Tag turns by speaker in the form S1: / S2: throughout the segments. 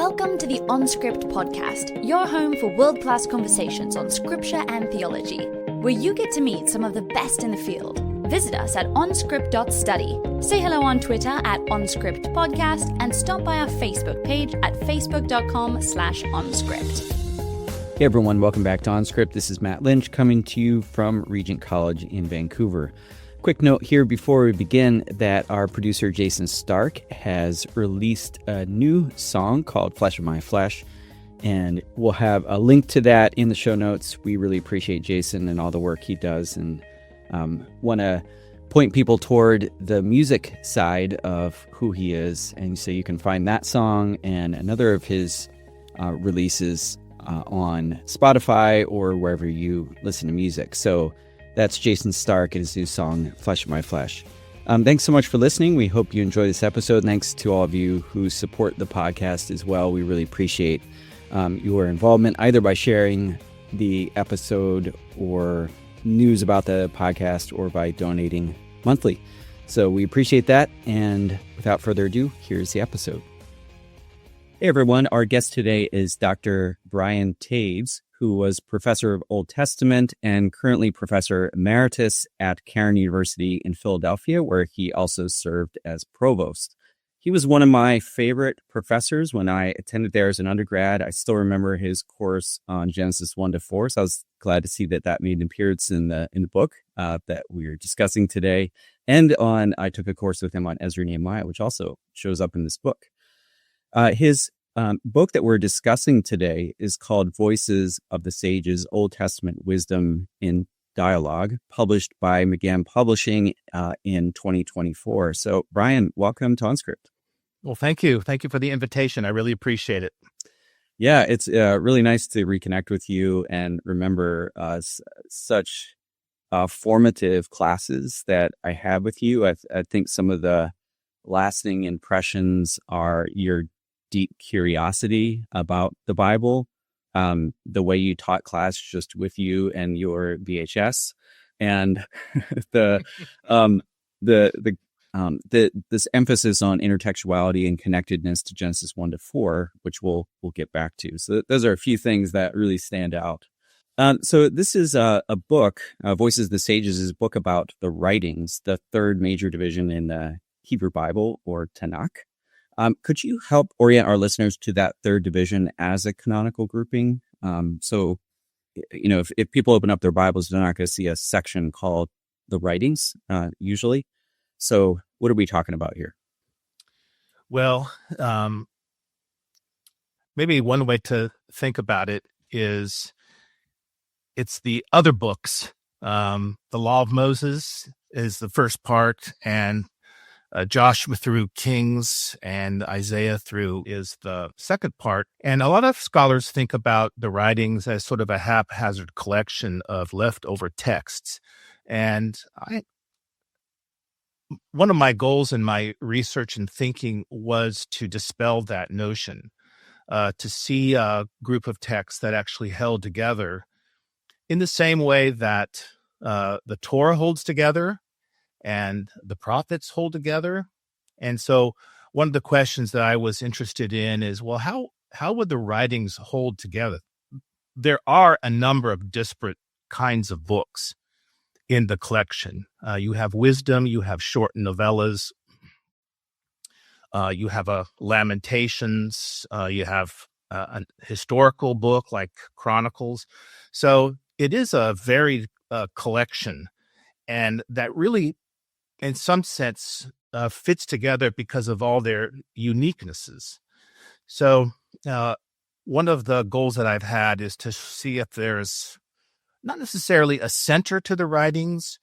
S1: Welcome to the OnScript podcast, your home for world-class conversations on scripture and theology, where you get to meet some of the best in the field. Visit us at onscript.study. Say hello on Twitter at OnScriptPodcast and stop by our Facebook page at facebook.com/OnScript.
S2: Hey everyone, welcome back to OnScript. This is Matt Lynch coming to you from Regent College in Vancouver. Quick note here before we begin that our producer Jason Stark has released a new song called Flesh of My Flesh, and we'll have a link to that in the show notes. We really appreciate Jason and all the work he does, and want to point people toward the music side of who he is. And so you can find that song and another of his releases on Spotify or wherever you listen to music. So that's Jason Stark and his new song, Flesh of My Flesh. Thanks so much for listening. We hope you enjoy this episode. Thanks to all of you who support the podcast as well. We really appreciate your involvement, either by sharing the episode or news about the podcast or by donating monthly. So we appreciate that. And without further ado, here's the episode. Hey everyone, our guest today is Dr. Brian Toews, who was professor of Old Testament and currently professor emeritus at Cairn University in Philadelphia, where he also served as provost. He was one of my favorite professors when I attended there as an undergrad. I still remember his course on Genesis 1-4, so I was glad to see that made an appearance in the book that we're discussing today. And I took a course with him on Ezra and Nehemiah, which also shows up in this book. His book that we're discussing today is called Voices of the Sages, Old Testament Wisdom in Dialogue, published by McGahan Publishing in 2024. So, Brian, welcome to OnScript.
S3: Well, thank you. Thank you for the invitation. I really appreciate it.
S2: Yeah, it's really nice to reconnect with you and remember such formative classes that I had with you. I think some of the lasting impressions are your deep curiosity about the Bible, the way you taught class just with you and your VHS, and this emphasis on intertextuality and connectedness to Genesis 1-4, which we'll get back to. So those are a few things that really stand out. So this is a book, Voices of the Sages is a book about the writings, the third major division in the Hebrew Bible, or Tanakh. Could you help orient our listeners to that third division as a canonical grouping? So, if people open up their Bibles, they're not going to see a section called the writings, usually. So what are we talking about here?
S3: Well, maybe one way to think about it is it's the other books. The Law of Moses is the first part, and Joshua through Kings and Isaiah through is the second part. And a lot of scholars think about the writings as sort of a haphazard collection of leftover texts. And one of my goals in my research and thinking was to dispel that notion, to see a group of texts that actually held together in the same way that the Torah holds together and the prophets hold together. And so one of the questions that I was interested in is, well, how would the writings hold together? There are a number of disparate kinds of books in the collection. You have wisdom, you have short novellas, you have a Lamentations, you have a historical book like Chronicles. So it is a varied collection, and that really, in some sense, fits together because of all their uniquenesses. So one of the goals that I've had is to see if there's not necessarily a center to the writings,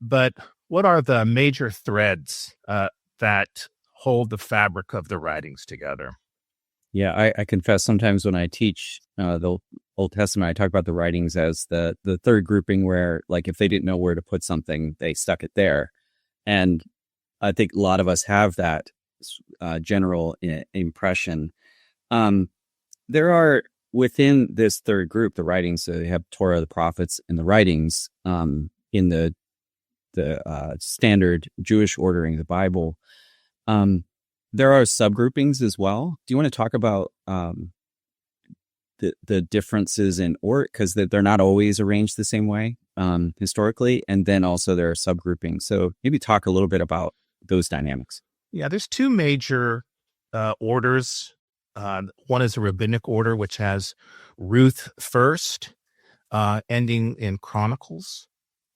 S3: but what are the major threads that hold the fabric of the writings together?
S2: Yeah, I confess sometimes when I teach the Old Testament, I talk about the writings as the third grouping where, like, if they didn't know where to put something, they stuck it there. And I think a lot of us have that general impression. There are, within this third group, the writings, so they have Torah, the prophets, and the writings in the standard Jewish ordering of the Bible. there are subgroupings as well. Do you want to talk about the differences in order, because they're not always arranged the same way historically, and then also there are subgroupings. So maybe talk a little bit about those dynamics.
S3: Yeah, there's two major orders. One is a rabbinic order, which has Ruth first, ending in Chronicles.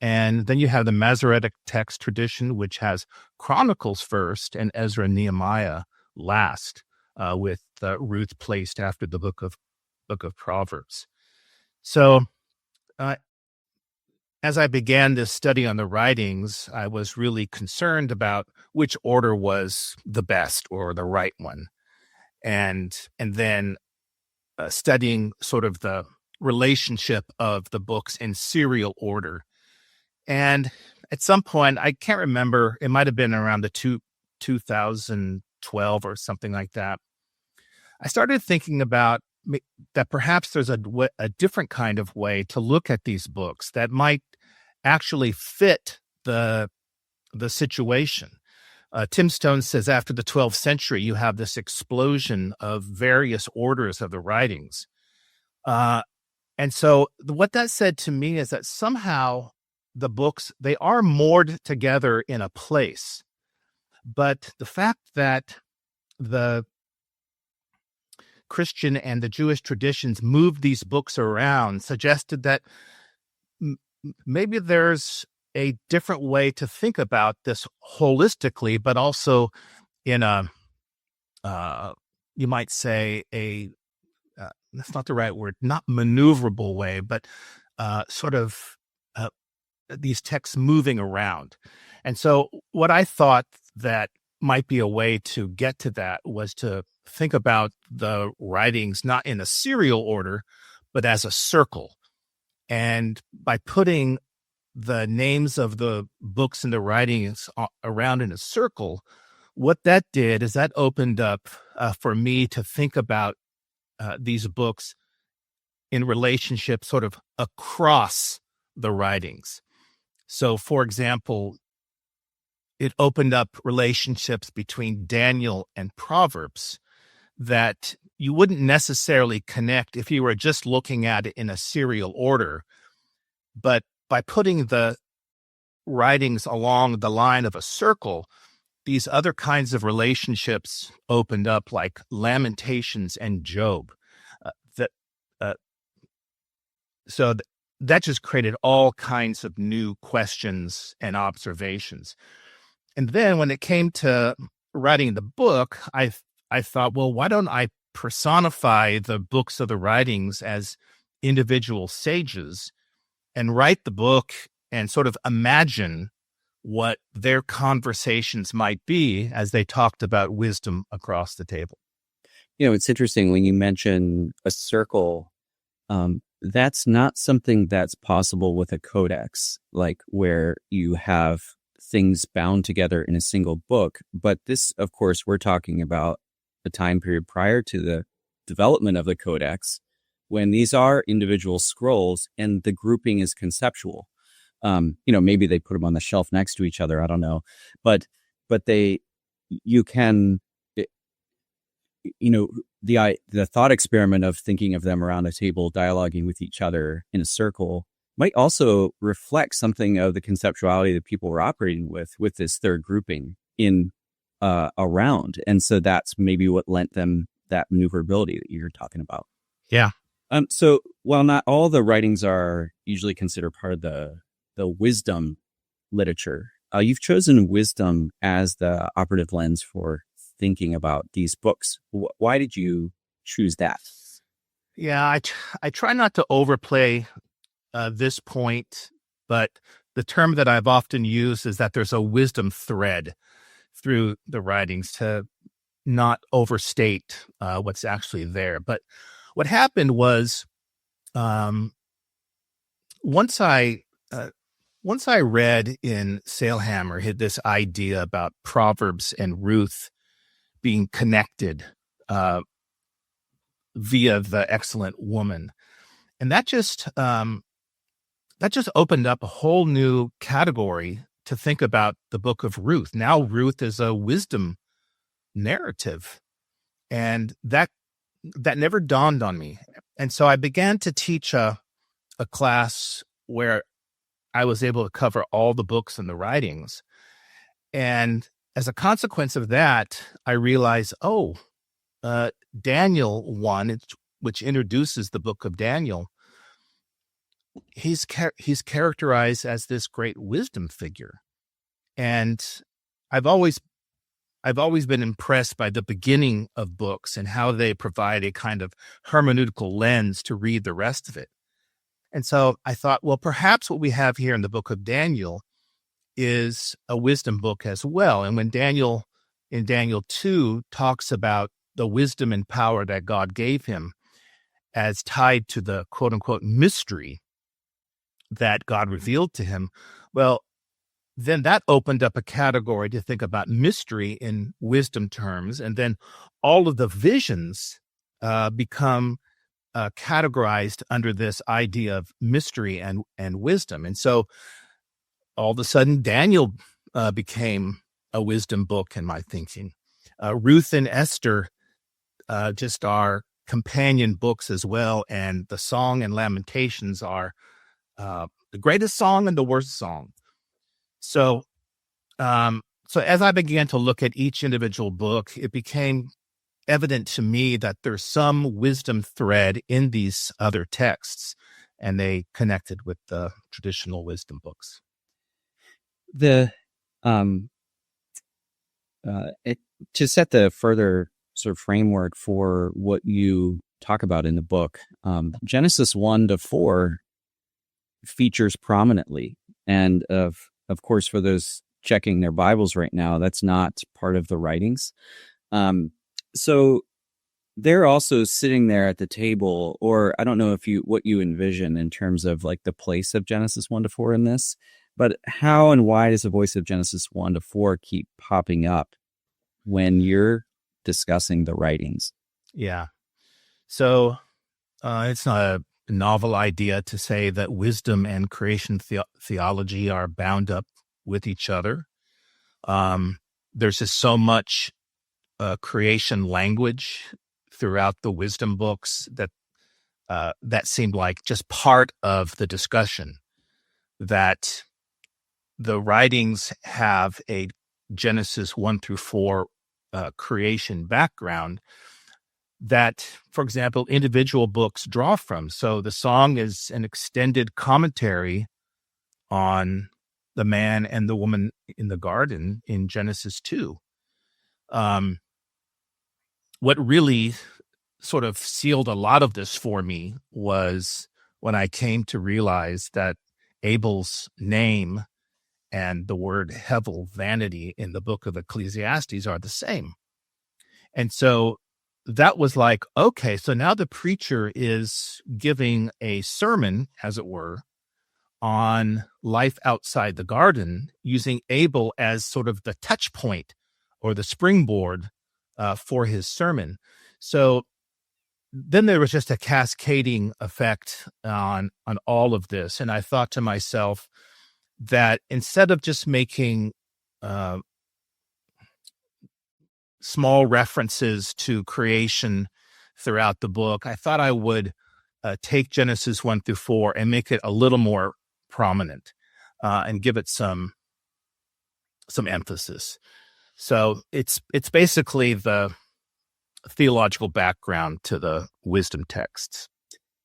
S3: And then you have the Masoretic text tradition, which has Chronicles first and Ezra and Nehemiah last, with Ruth placed after the book of Proverbs. So as I began this study on the writings, I was really concerned about which order was the best or the right one. And then studying sort of the relationship of the books in serial order. And at some point, I can't remember, it might have been around the 2012 or something like that, I started thinking about that perhaps there's a different kind of way to look at these books that might actually fit the situation. Tim Stone says after the 12th century, you have this explosion of various orders of the writings. And so what that said to me is that somehow the books, they are moored together in a place. But the fact that the Christian and the Jewish traditions moved these books around suggested that maybe there's a different way to think about this holistically, but also in a, you might say that's not the right word, not maneuverable way, but sort of these texts moving around. And so what I thought that might be a way to get to that was to think about the writings not in a serial order, but as a circle. And by putting the names of the books and the writings around in a circle, what that did is that opened up for me to think about these books in relationship sort of across the writings. So, for example, it opened up relationships between Daniel and Proverbs that you wouldn't necessarily connect if you were just looking at it in a serial order. But by putting the writings along the line of a circle, these other kinds of relationships opened up, like Lamentations and Job. That just created all kinds of new questions and observations. And then when it came to writing the book, I thought, well, why don't I personify the books of the writings as individual sages and write the book and sort of imagine what their conversations might be as they talked about wisdom across the table.
S2: You know, it's interesting when you mention a circle, that's not something that's possible with a codex, like where you have things bound together in a single book. But this, of course, we're talking about the time period prior to the development of the codex, when these are individual scrolls and the grouping is conceptual. Maybe they put them on the shelf next to each other. I don't know, but you can, the thought experiment of thinking of them around a table, dialoguing with each other in a circle, might also reflect something of the conceptuality that people were operating with this third grouping in around. And so that's maybe what lent them that maneuverability that you're talking about.
S3: Yeah.
S2: So while not all the writings are usually considered part of the wisdom literature, you've chosen wisdom as the operative lens for thinking about these books. Why did you choose that?
S3: Yeah, I try not to overplay this point, but the term that I've often used is that there's a wisdom thread through the writings, to not overstate what's actually there. But what happened was, once I read in Sailhammer, had this idea about Proverbs and Ruth being connected via the excellent woman, and that just opened up a whole new category to think about the book of Ruth. Now Ruth is a wisdom narrative. And that never dawned on me. And so I began to teach a class where I was able to cover all the books and the writings. And as a consequence of that, I realized, Daniel 1, which introduces the book of Daniel, he's characterized as this great wisdom figure. And I've always been impressed by the beginning of books and how they provide a kind of hermeneutical lens to read the rest of it. And so I thought, well, perhaps what we have here in the book of Daniel is a wisdom book as well. And when Daniel, in Daniel 2, talks about the wisdom and power that God gave him as tied to the quote unquote mystery that God revealed to him, well, then that opened up a category to think about mystery in wisdom terms. And then all of the visions become categorized under this idea of mystery and wisdom. And so all of a sudden, Daniel became a wisdom book in my thinking. Ruth and Esther just are companion books as well. And the Song and Lamentations are the greatest song and the worst song. So as I began to look at each individual book, it became evident to me that there's some wisdom thread in these other texts, and they connected with the traditional wisdom books.
S2: To set the further sort of framework for what you talk about in the book, Genesis 1-4 features prominently, and of course, for those checking their Bibles right now, that's not part of the writings. So they're also sitting there at the table, or I don't know what you envision in terms of like the place of Genesis 1-4 in this, but how and why does the voice of Genesis 1-4 keep popping up when you're discussing the writings?
S3: Yeah. So it's not a novel idea to say that wisdom and creation theology are bound up with each other. There's just so much creation language throughout the wisdom books that seemed like just part of the discussion, that the writings have a Genesis 1-4 creation background that, for example, individual books draw from. So the song is an extended commentary on the man and the woman in the garden in Genesis 2. What really sort of sealed a lot of this for me was when I came to realize that Abel's name and the word hevel, vanity, in the book of Ecclesiastes are the same. And so that was like, okay, so now the preacher is giving a sermon, as it were, on life outside the garden, using Abel as sort of the touch point or the springboard for his sermon. So then there was just a cascading effect on all of this. And I thought to myself that instead of just making small references to creation throughout the book, I thought I would take Genesis 1-4 and make it a little more prominent and give it some emphasis. So it's basically the theological background to the wisdom texts.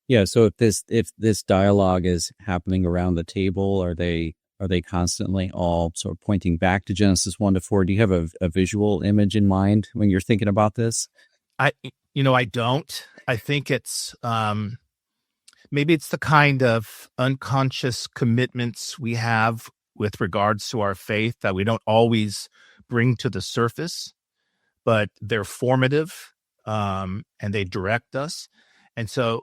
S2: Yeah. So if this dialogue is happening around the table, are they constantly all sort of pointing back to Genesis 1-4? Do you have a visual image in mind when you're thinking about this?
S3: I don't. I think it's maybe it's the kind of unconscious commitments we have with regards to our faith that we don't always bring to the surface, but they're formative and they direct us. And so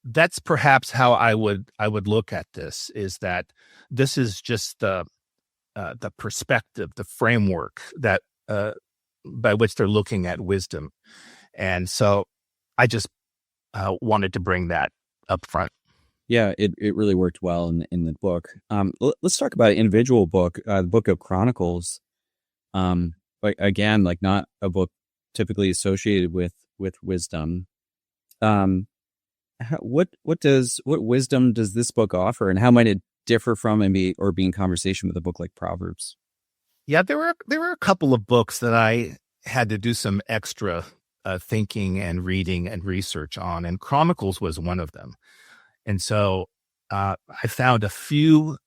S3: that's perhaps how I would look at this, is that this is just the perspective, the framework that by which they're looking at wisdom. And so I just wanted to bring that up front.
S2: Yeah, it really worked well in the book. Let's talk about an individual book, the Book of Chronicles. again, like not a book typically associated with wisdom. What wisdom does this book offer, and how might it differ from or be in conversation with a book like Proverbs?
S3: Yeah, there were a couple of books that I had to do some extra thinking and reading and research on, and Chronicles was one of them. And so I found a few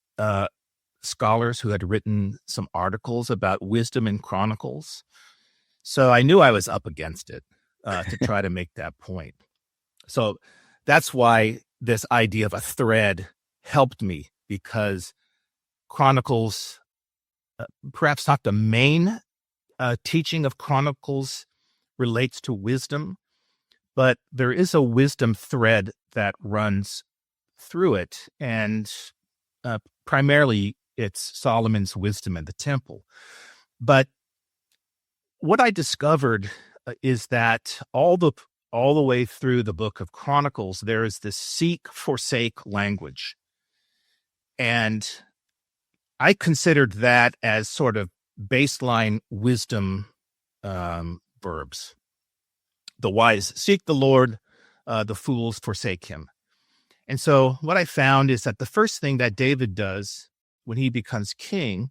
S3: scholars who had written some articles about wisdom in Chronicles. So I knew I was up against it to try to make that point. So that's why this idea of a thread helped me, because Chronicles, perhaps not the main teaching of Chronicles relates to wisdom, but there is a wisdom thread that runs through it. And primarily it's Solomon's wisdom in the temple. But what I discovered is that all the way through the book of Chronicles, there is this seek, forsake language. And I considered that as sort of baseline wisdom verbs. The wise seek the Lord, the fools forsake him. And so what I found is that the first thing that David does when he becomes king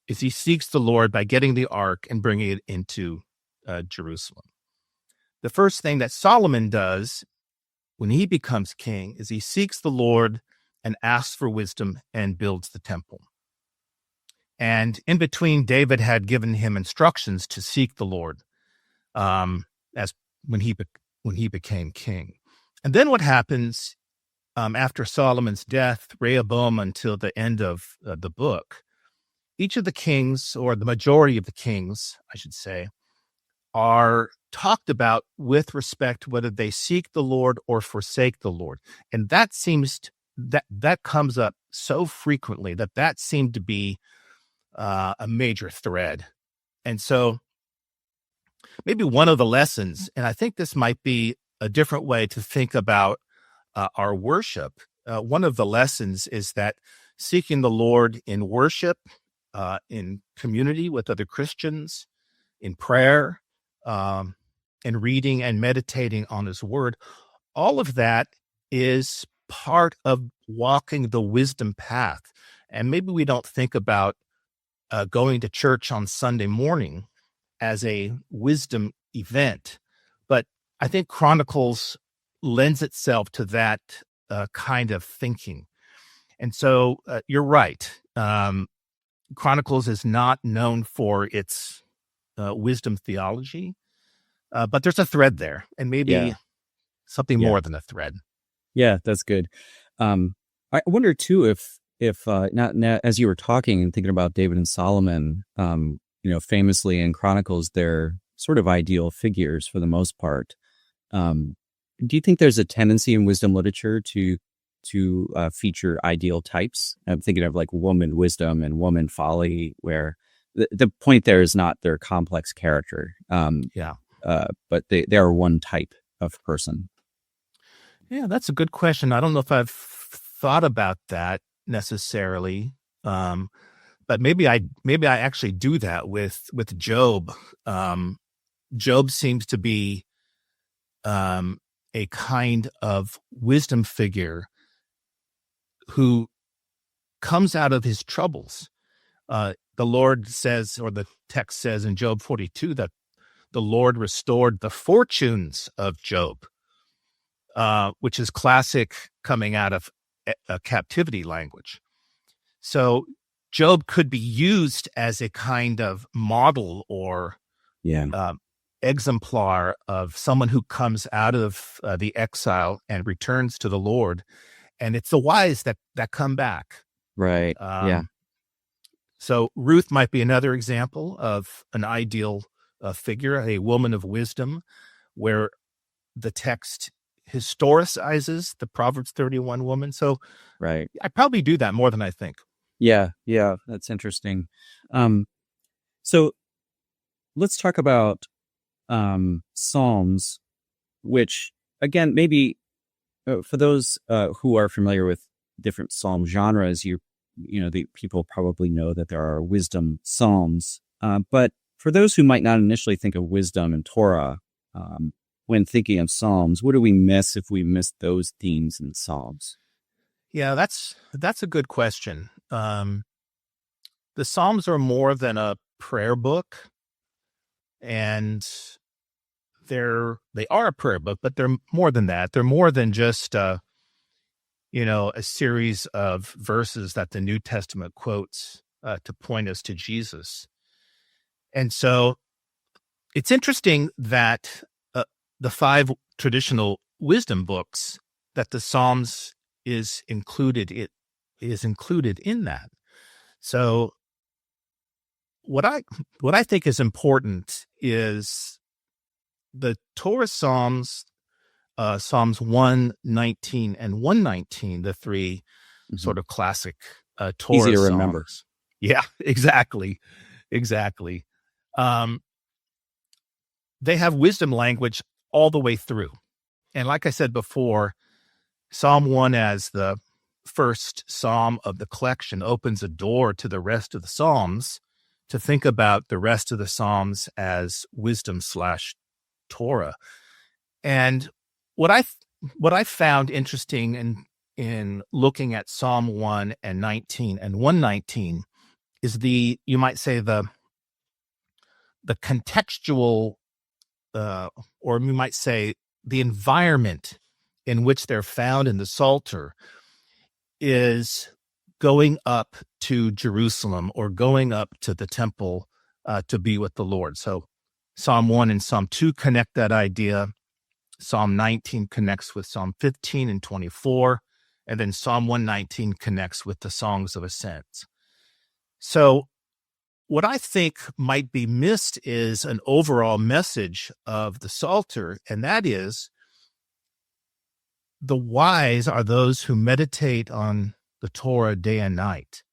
S3: is he seeks the Lord by getting the ark and bringing it into Jerusalem. The first thing that Solomon does when he becomes king is he seeks the Lord and asks for wisdom and builds the temple. And in between, David had given him instructions to seek the Lord as when he became king. And then what happens after Solomon's death, Rehoboam, until the end of the book, each of the kings, or the majority of the kings, I should say, are talked about with respect to whether they seek the Lord or forsake the Lord. And that seems that comes up so frequently that seemed to be a major thread. And so maybe one of the lessons, and I think this might be a different way to think about our worship, one of the lessons is that seeking the Lord in worship, in community with other Christians, in prayer, and reading and meditating on his word, all of that is part of walking the wisdom path. And maybe we don't think about going to church on Sunday morning as a wisdom event, but I think Chronicles lends itself to that kind of thinking. And so you're right. Chronicles is not known for its wisdom theology, but there's a thread there, and maybe something more than a thread.
S2: Yeah, that's good. I wonder too if not as you were talking and thinking about David and Solomon, famously in Chronicles, they're sort of ideal figures for the most part. Do you think there's a tendency in wisdom literature to feature ideal types? I'm thinking of like woman wisdom and woman folly, where the point there is not their complex character, but they are one type of person.
S3: Yeah, that's a good question. I don't know if I've thought about that necessarily, but maybe I actually do that with Job. Job seems to be a kind of wisdom figure who comes out of his troubles. The Lord says, or the text says in Job 42, that the Lord restored the fortunes of Job, which is classic coming out of a captivity language. So Job could be used as a kind of model or exemplar of someone who comes out of the exile and returns to the Lord. And it's the wise that come back.
S2: Right.
S3: So Ruth might be another example of an ideal figure, a woman of wisdom, where the text historicizes the Proverbs 31 woman. So
S2: right.
S3: I probably do that more than I think.
S2: Yeah, that's interesting. So let's talk about Psalms, which again, maybe for those who are familiar with different Psalm genres, the people probably know that there are wisdom Psalms, but for those who might not initially think of wisdom and Torah, when thinking of Psalms, what do we miss if we miss those themes in Psalms?
S3: Yeah, that's a good question. The Psalms are more than a prayer book, and they are a prayer book, but they're more than that. They're more than just a series of verses that the New Testament quotes to point us to Jesus. And so it's interesting that the 5 traditional wisdom books, that the Psalms is included in that. So what I think is important is the Torah Psalms, Psalms 119 and 119, the 3 sort of classic Torah
S2: Easy to
S3: Psalms.
S2: remember.
S3: Yeah, exactly. They have wisdom language all the way through. And like I said before, Psalm 1 as the first psalm of the collection opens a door to the rest of the Psalms to think about the rest of the Psalms as wisdom/Torah. And what I found interesting in looking at Psalm 1 and 19 and 119 is you might say the contextual, or you might say the environment in which they're found in the Psalter is going up to Jerusalem or going up to the temple to be with the Lord. So Psalm 1 and Psalm 2 connect that idea. Psalm 19 connects with Psalm 15 and 24. And then Psalm 119 connects with the Songs of Ascent. So what I think might be missed is an overall message of the Psalter, and that is, the wise are those who meditate on the Torah day and night,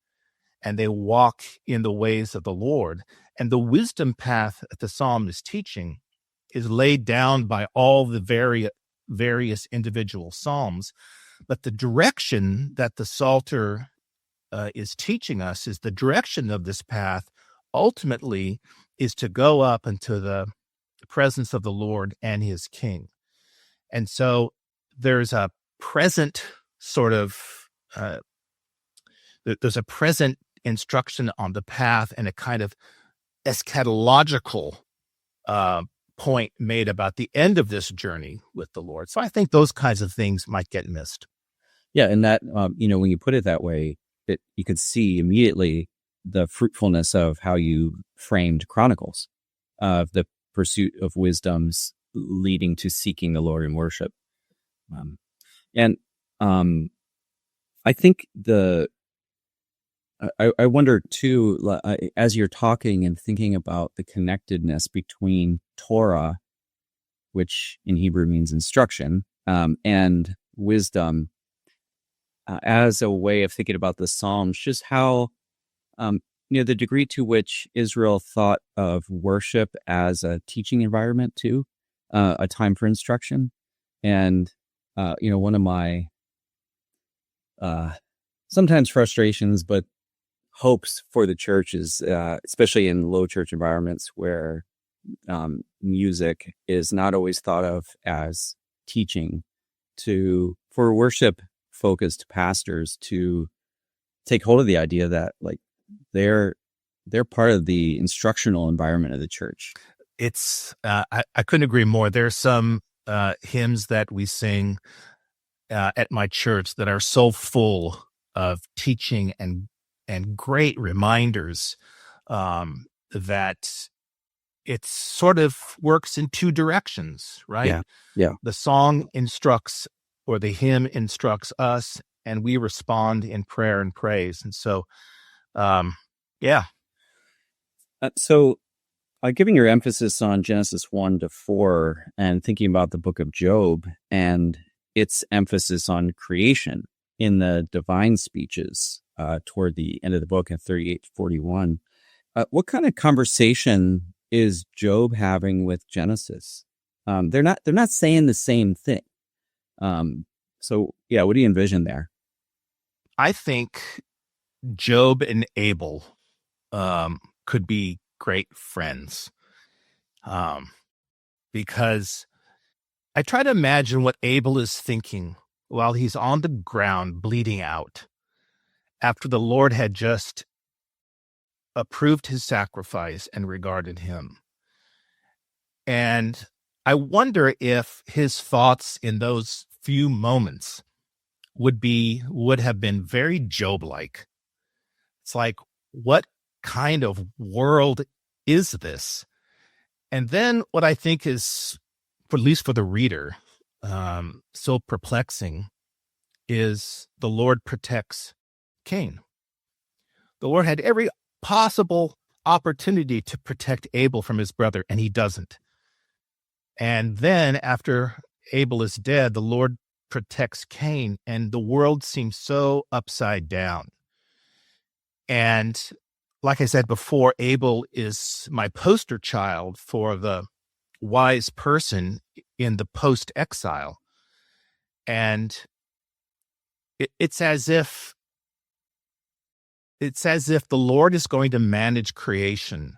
S3: and they walk in the ways of the Lord. And the wisdom path that the psalm is teaching is laid down by all the various individual psalms. But the direction that the Psalter is teaching us is the direction of this path ultimately is to go up into the presence of the Lord and his King. And so there's a present sort of, there's a present instruction on the path and a kind of eschatological point made about the end of this journey with the Lord. So I think those kinds of things might get missed.
S2: Yeah, and that, when you put it that way, you could see immediately the fruitfulness of how you framed Chronicles, of the pursuit of wisdoms leading to seeking the Lord in worship. I think I wonder too, as you're talking and thinking about the connectedness between Torah, which in Hebrew means instruction, and wisdom, as a way of thinking about the Psalms, just how, the degree to which Israel thought of worship as a teaching environment too, a time for instruction. And, one of my sometimes frustrations, but hopes for the church is, especially in low church environments where music is not always thought of as teaching, for worship-focused pastors to take hold of the idea that they're part of the instructional environment of the church.
S3: It's I couldn't agree more. There's some hymns that we sing at my church that are so full of teaching and great reminders that it sort of works in two directions, right?
S2: Yeah.
S3: The song instructs, or the hymn instructs us, and we respond in prayer and praise. And so,
S2: So, giving your emphasis on Genesis 1-4 and thinking about the book of Job and its emphasis on creation in the divine speeches toward the end of the book at 38-41, what kind of conversation is Job having with Genesis? They're not saying the same thing. So what do you envision there?
S3: I think Job and Abel could be great friends. Because I try to imagine what Abel is thinking while he's on the ground bleeding out after the Lord had just approved his sacrifice and regarded him. And I wonder if his thoughts in those few moments would have been very Job-like. It's like, what kind of world is this? And then what I think is, at least for the reader, so perplexing is the Lord protects Cain. The Lord had every possible opportunity to protect Abel from his brother, and he doesn't. And then after Abel is dead, the Lord protects Cain, and the world seems so upside down. And like I said before, Abel is my poster child for the wise person in the post-exile. And it's as if the Lord is going to manage creation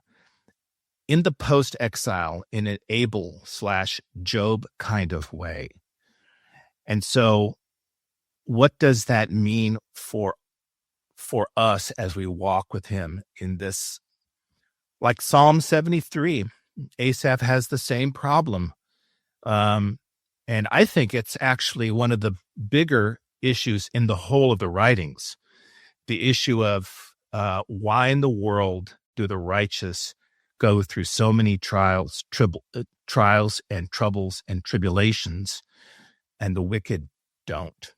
S3: in the post-exile in an Abel/Job kind of way. And so what does that mean for us as we walk with him in this? Like Psalm 73, Asaph has the same problem. And I think it's actually one of the bigger issues in the whole of the writings. The issue of why in the world do the righteous go through so many trials and troubles and tribulations, and the wicked don't.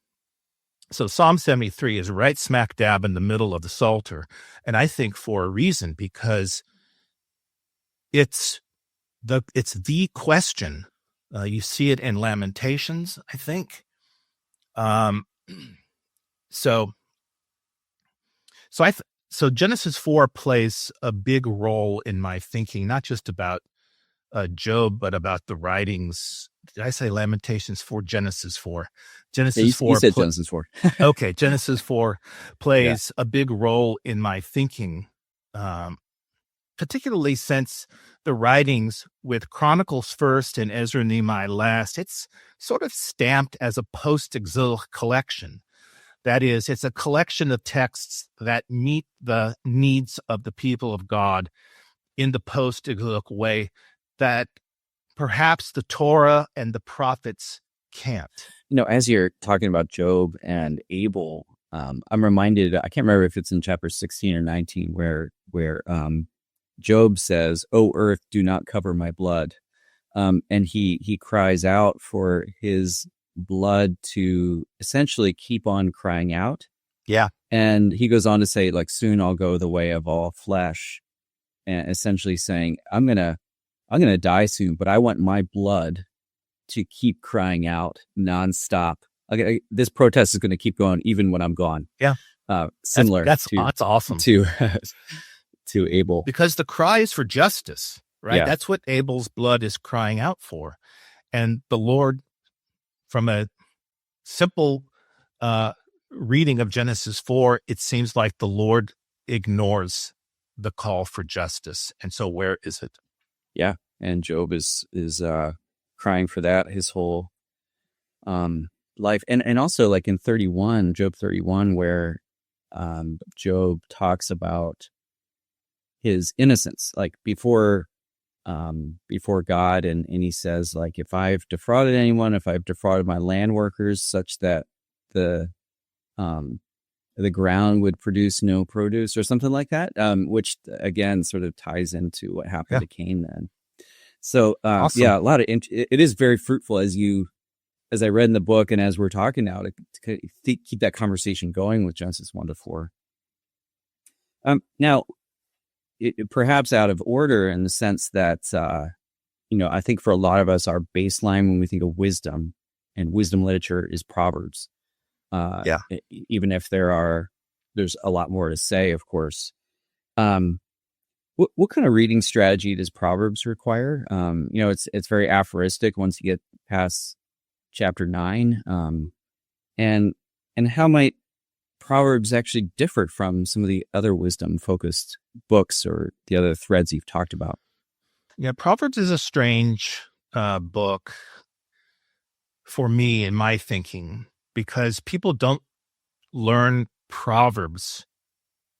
S3: So Psalm 73 is right smack dab in the middle of the Psalter, and I think for a reason, because it's the question. You see it in Lamentations, I think. So Genesis 4 plays a big role in my thinking, not just about Job, but about the writings. Did I say Lamentations 4? Genesis 4. Genesis 4.
S2: You said Genesis 4.
S3: Okay, Genesis 4 plays a big role in my thinking, particularly since the writings with Chronicles first and Ezra and Nehemiah last, it's sort of stamped as a post-exilic collection. That is, it's a collection of texts that meet the needs of the people of God in the post-exilic way that perhaps the Torah and the prophets can't.
S2: As you're talking about Job and Abel, I'm reminded, I can't remember if it's in chapter 16 or 19, where Job says, "O earth, do not cover my blood." And he cries out for his blood to essentially keep on crying out.
S3: Yeah.
S2: And he goes on to say, like, soon I'll go the way of all flesh, and essentially saying, I'm gonna die soon, but I want my blood to keep crying out nonstop. Okay, this protest is going to keep going even when I'm gone.
S3: Yeah.
S2: Similar.
S3: That's awesome.
S2: To Abel.
S3: Because the cry is for justice, right?
S2: Yeah.
S3: That's what Abel's blood is crying out for. And the Lord, from a simple reading of Genesis 4, it seems like the Lord ignores the call for justice. And so where is it?
S2: Yeah. And Job is crying for that his whole life. And also like in Job 31, where Job talks about his innocence, like before God, and he says, like, if I've defrauded anyone, if I've defrauded my land workers such that the ground would produce no produce or something like that, which again sort of ties into what happened to Cain then. So
S3: awesome.
S2: a lot of it is very fruitful as I read in the book and as we're talking now to keep that conversation going with Genesis 1 to 4. Now, perhaps out of order in the sense that I think for a lot of us, our baseline when we think of wisdom and wisdom literature is Proverbs. Even if there's a lot more to say, of course. What kind of reading strategy does Proverbs require? It's very aphoristic once you get past chapter 9. And how might Proverbs actually differ from some of the other wisdom-focused books or the other threads you've talked about?
S3: Yeah, Proverbs is a strange book for me in my thinking because people don't learn Proverbs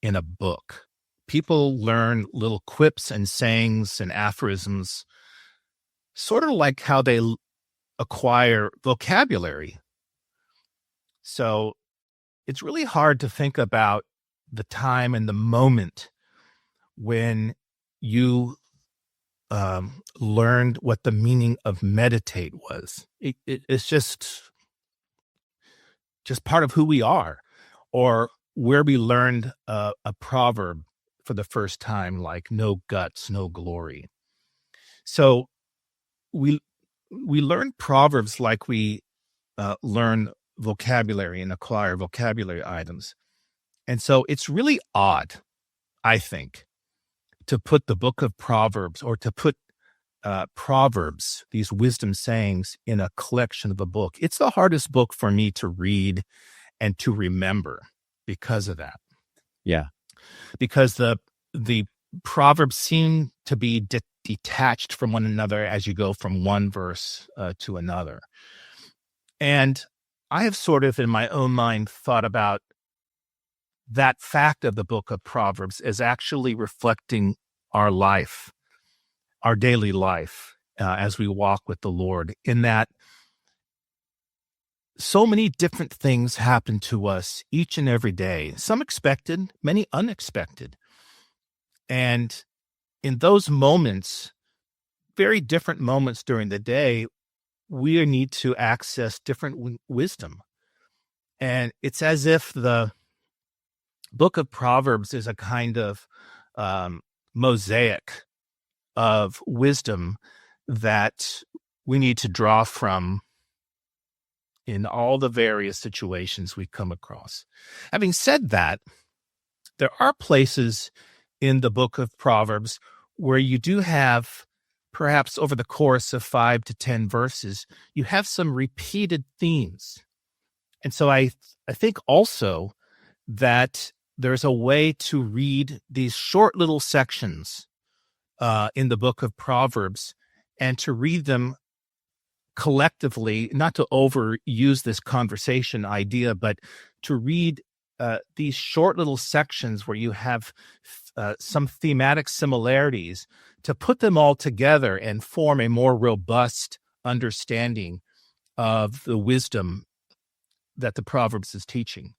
S3: in a book. People learn little quips and sayings and aphorisms, sort of like how they acquire vocabulary. So it's really hard to think about the time and the moment when you learned what the meaning of meditate was. It's just part of who we are, or where we learned a proverb for the first time, like "No guts, no glory." So we learn proverbs like we learn vocabulary and acquire vocabulary items, and so it's really odd, I think, to put the book of Proverbs or to put Proverbs, these wisdom sayings, in a collection of a book. It's the hardest book for me to read and to remember because of that.
S2: Yeah.
S3: Because the Proverbs seem to be detached from one another as you go from one verse to another. And I have sort of in my own mind thought about that fact of the book of Proverbs as actually reflecting our life, our daily life, as we walk with the Lord, in that so many different things happen to us each and every day, some expected, many unexpected. And in those moments, very different moments during the day, we need to access different wisdom. And it's as if the book of Proverbs is a kind of mosaic of wisdom that we need to draw from in all the various situations we come across. Having said that, there are places in the book of Proverbs where you do have, perhaps over the course of 5 to 10 verses, you have some repeated themes. And so I think also that there's a way to read these short little sections in the book of Proverbs and to read them collectively, not to overuse this conversation idea, but to read these short little sections where you have some thematic similarities, to put them all together and form a more robust understanding of the wisdom that the Proverbs is teaching.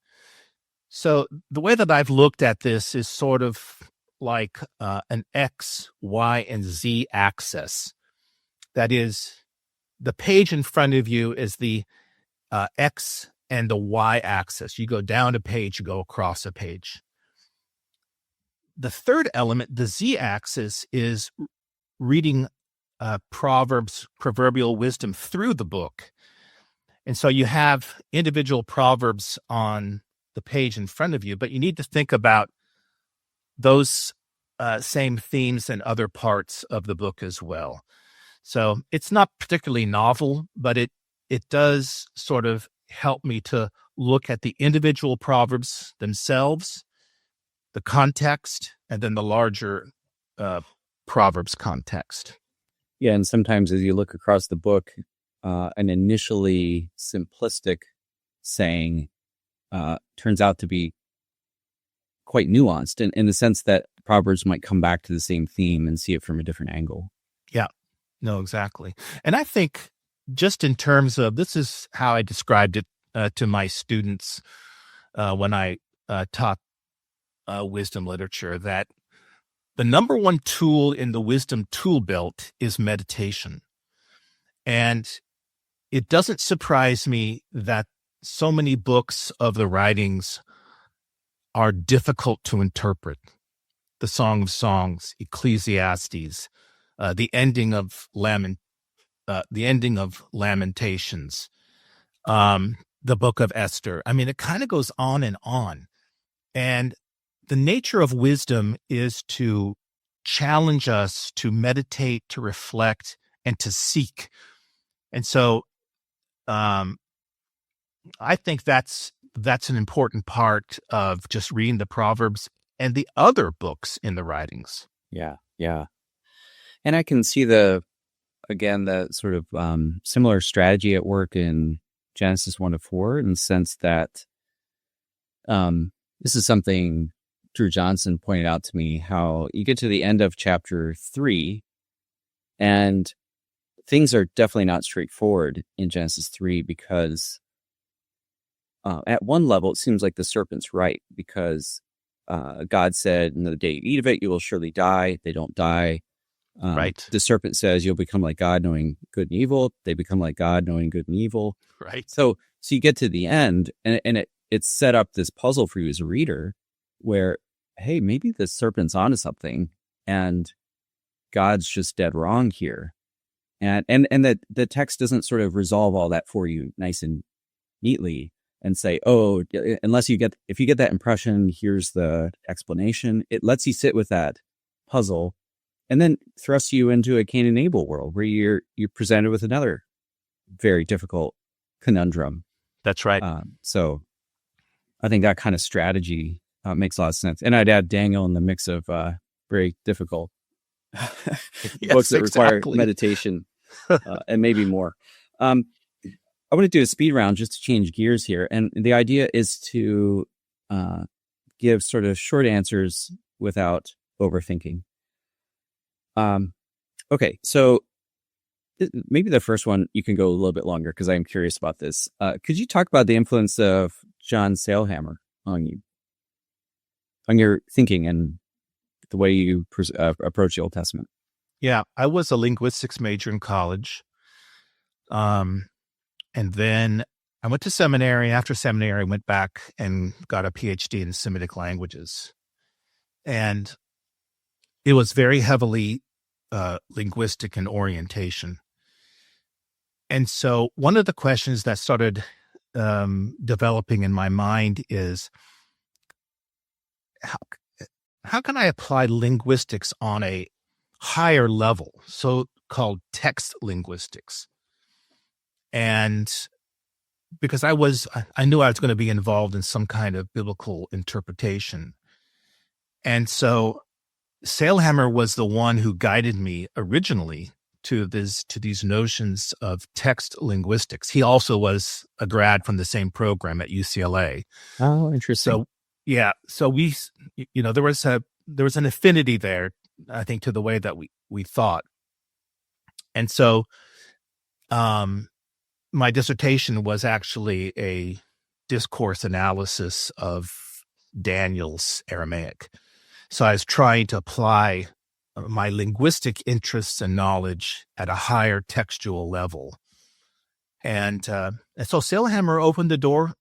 S3: So the way that I've looked at this is sort of like an X, Y, and Z axis. That is, the page in front of you is the X and the Y axis. You go down a page, you go across a page. The third element, the Z axis, is reading Proverbs, proverbial wisdom through the book. And so you have individual proverbs on the page in front of you, but you need to think about those same themes in other parts of the book as well. So it's not particularly novel, but it does sort of help me to look at the individual proverbs themselves, the context, and then the larger Proverbs context.
S2: Yeah, and sometimes as you look across the book, an initially simplistic saying turns out to be quite nuanced in the sense that Proverbs might come back to the same theme and see it from a different angle.
S3: Yeah, no, exactly. And I think just in terms of, this is how I described it to my students when I taught wisdom literature, that the number one tool in the wisdom tool belt is meditation. And it doesn't surprise me that so many books of the writings are difficult to interpret. The Song of Songs, Ecclesiastes, the ending of Lamentations, the book of Esther. I mean, it kind of goes on and on. And the nature of wisdom is to challenge us to meditate, to reflect, and to seek. And so I think that's that's an important part of just reading the Proverbs and the other books in the writings.
S2: Yeah, yeah. And I can see the sort of similar strategy at work in Genesis 1-4, in the sense that this is something Drew Johnson pointed out to me, how you get to the end of chapter 3 and things are definitely not straightforward in Genesis 3, because at one level it seems like the serpent's right, because God said, "In the day you eat of it, you will surely die." They don't die.
S3: Right.
S2: The serpent says, "You'll become like God, knowing good and evil." They become like God, knowing good and evil.
S3: Right.
S2: So you get to the end, and it's set up this puzzle for you as a reader, where, hey, maybe the serpent's onto something, and God's just dead wrong here, and that the text doesn't sort of resolve all that for you nice and neatly, and say, oh, if you get that impression, here's the explanation. It lets you sit with that puzzle, and then thrusts you into a Cain and Abel world where you're presented with another very difficult conundrum.
S3: That's right.
S2: So I think that kind of strategy makes a lot of sense. And I'd add Daniel in the mix of very difficult books that require meditation and maybe more. I want to do a speed round just to change gears here. And the idea is to give sort of short answers without overthinking. Okay, so maybe the first one, you can go a little bit longer because I'm curious about this. Could you talk about the influence of John Sailhamer on your thinking and the way you approach the Old Testament?
S3: Yeah, I was a linguistics major in college. And then I went to seminary. After seminary, I went back and got a PhD in Semitic languages. And it was very heavily linguistic in orientation. And so one of the questions that started developing in my mind is, how can I apply linguistics on a higher level, so-called text linguistics? And because I knew I was going to be involved in some kind of biblical interpretation. And so Sailhamer was the one who guided me originally to these notions of text linguistics. He also was a grad from the same program at UCLA.
S2: Oh, interesting.
S3: So yeah, so we, there was an affinity there, I think, to the way that we thought. And so my dissertation was actually a discourse analysis of Daniel's Aramaic. So I was trying to apply my linguistic interests and knowledge at a higher textual level. And so Sailhamer opened the door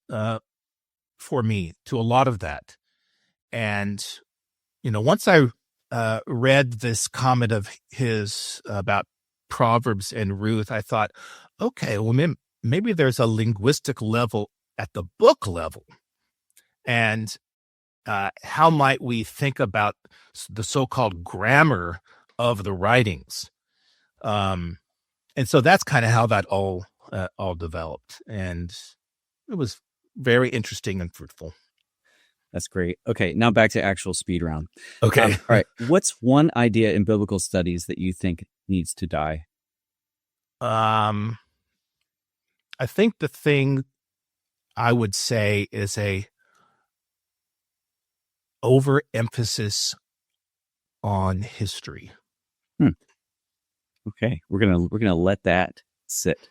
S3: for me to a lot of that. And, once I read this comment of his about Proverbs and Ruth, I thought, okay, well, maybe there's a linguistic level at the book level. And how might we think about the so-called grammar of the writings? And so that's kind of how that all developed. And it was very interesting and fruitful.
S2: That's great. Okay, now back to actual speed round.
S3: Okay.
S2: All right. What's one idea in biblical studies that you think needs to die?
S3: I think the thing I would say is a overemphasis on history.
S2: Okay, we're gonna let that sit.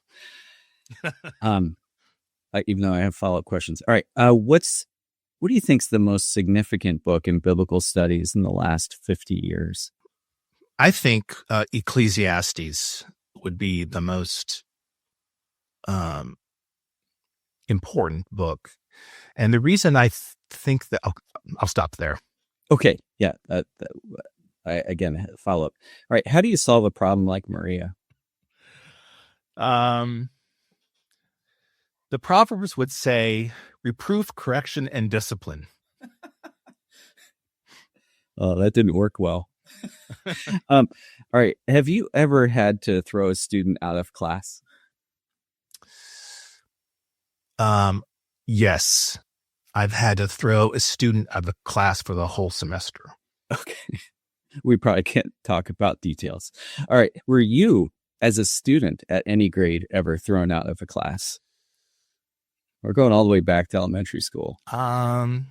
S2: Even though I have follow-up questions. All right. What do you think is the most significant book in biblical studies in the last 50 years?
S3: I think Ecclesiastes would be the most important book. And the reason I think that I'll stop there.
S2: Okay. Yeah. Again, follow up. All right. How do you solve a problem like Maria?
S3: The Proverbs would say reproof, correction, and discipline.
S2: Oh, that didn't work well. All right. Have you ever had to throw a student out of class?
S3: Yes. I've had to throw a student out of a class for the whole semester.
S2: Okay. We probably can't talk about details. All right. Were you, as a student at any grade, ever thrown out of a class? We're going all the way back to elementary school.
S3: I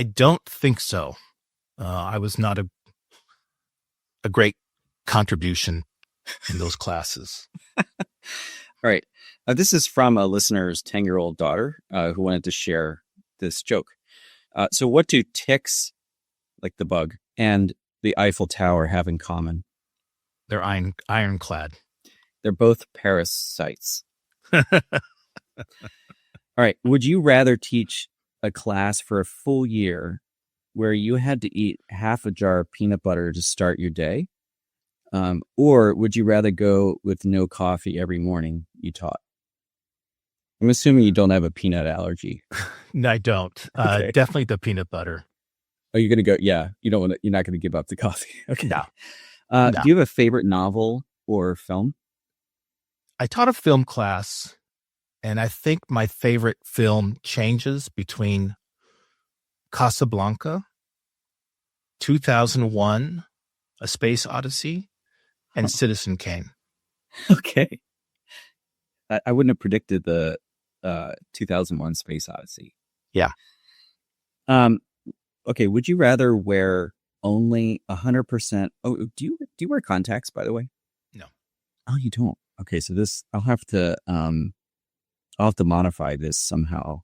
S3: don't think so. I was not a great contribution in those classes.
S2: All right. This is from a listener's 10-year-old daughter who wanted to share this joke. So what do ticks, like the bug, and the Eiffel Tower have in common?
S3: They're ironclad.
S2: They're both parasites. All right. Would you rather teach a class for a full year where you had to eat half a jar of peanut butter to start your day? Or would you rather go with no coffee every morning you taught? I'm assuming you don't have a peanut allergy.
S3: No, I don't.
S2: Okay.
S3: Definitely the peanut butter.
S2: Are you going to go? Yeah. You don't want to, you're not going to give up the coffee. Okay.
S3: No.
S2: Do you have a favorite novel or film?
S3: I taught a film class, and I think my favorite film changes between Casablanca, 2001, A Space Odyssey, and Citizen Kane.
S2: Okay. I wouldn't have predicted the 2001 Space Odyssey.
S3: Yeah.
S2: Okay. Would you rather wear only 100%? Oh, do you wear contacts, by the way?
S3: No.
S2: Oh, you don't. Okay. So this, I'll have to modify this somehow.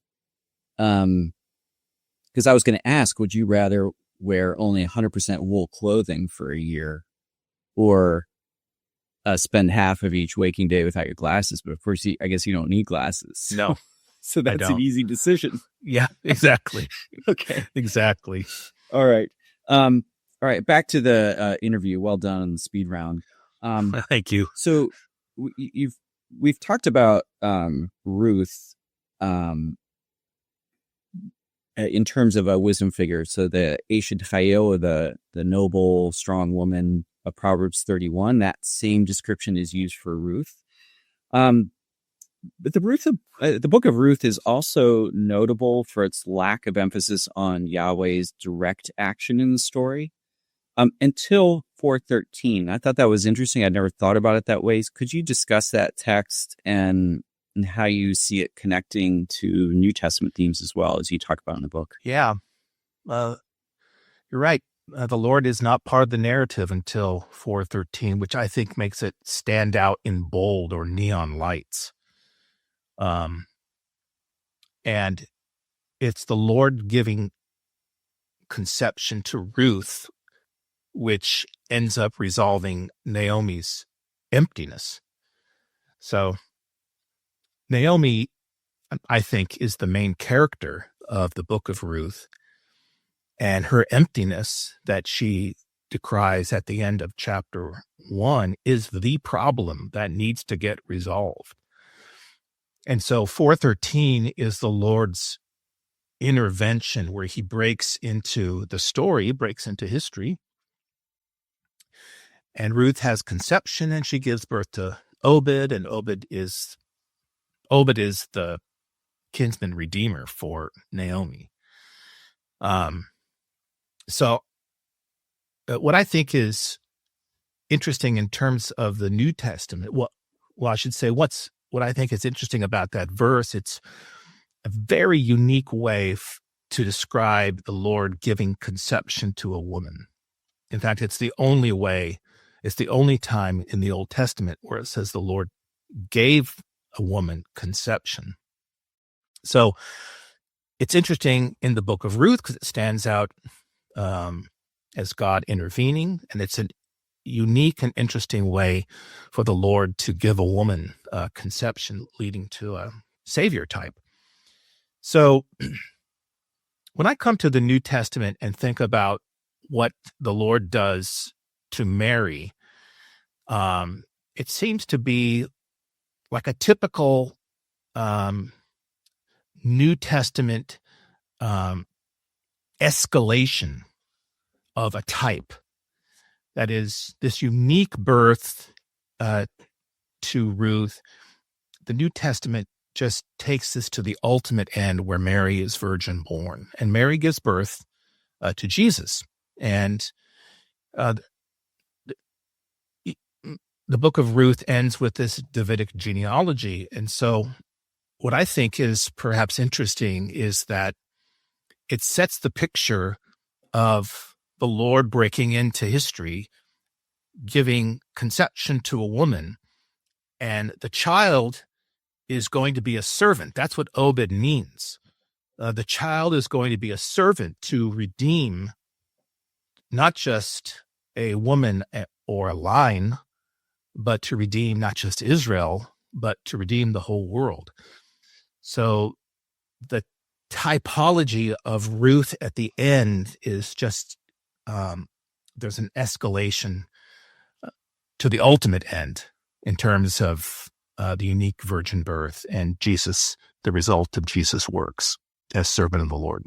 S2: Because I was going to ask, would you rather wear only 100% wool clothing for a year, or spend half of each waking day without your glasses? But of course, I guess you don't need glasses.
S3: No.
S2: So that's an easy decision.
S3: Yeah, exactly.
S2: Okay.
S3: Exactly.
S2: All right. All right. Back to the interview. Well done on the speed round.
S3: Thank you.
S2: So we've talked about Ruth in terms of a wisdom figure. So the Eshet Chayil, the noble, strong woman of Proverbs 31, that same description is used for Ruth. But the book of Ruth is also notable for its lack of emphasis on Yahweh's direct action in the story. Until 4:13. I thought that was interesting. I'd never thought about it that way. Could you discuss that text and how you see it connecting to New Testament themes as well, as you talk about in the book?
S3: Yeah. You're right. The Lord is not part of the narrative until 4:13, which I think makes it stand out in bold or neon lights. And it's the Lord giving conception to Ruth, which ends up resolving Naomi's emptiness. So Naomi, I think, is the main character of the book of Ruth, and her emptiness that she decries at the end of chapter 1 is the problem that needs to get resolved. And so 4:13 is the Lord's intervention, where he breaks into the story, breaks into history. And Ruth has conception, and she gives birth to Obed, and Obed is the kinsman redeemer for Naomi. So what I think is interesting in terms of the New Testament, I should say what I think is interesting about that verse, it's a very unique way to describe the Lord giving conception to a woman. In fact, it's the only time in the Old Testament where it says the Lord gave a woman conception. So it's interesting in the book of Ruth because it stands out as God intervening, and it's a unique and interesting way for the Lord to give a woman conception, leading to a savior type. So when I come to the New Testament and think about what the Lord does to Mary, it seems to be like a typical New Testament escalation of a type. That is, this unique birth to Ruth. The New Testament just takes this to the ultimate end where Mary is virgin born. And Mary gives birth to Jesus. And the book of Ruth ends with this Davidic genealogy. And so what I think is perhaps interesting is that it sets the picture of the Lord breaking into history, giving conception to a woman, and the child is going to be a servant. That's what Obed means. The child is going to be a servant to redeem not just a woman or a line, but to redeem not just Israel, but to redeem the whole world. So the typology of Ruth at the end is just, there's an escalation to the ultimate end in terms of the unique virgin birth and Jesus, the result of Jesus' works as servant of the Lord.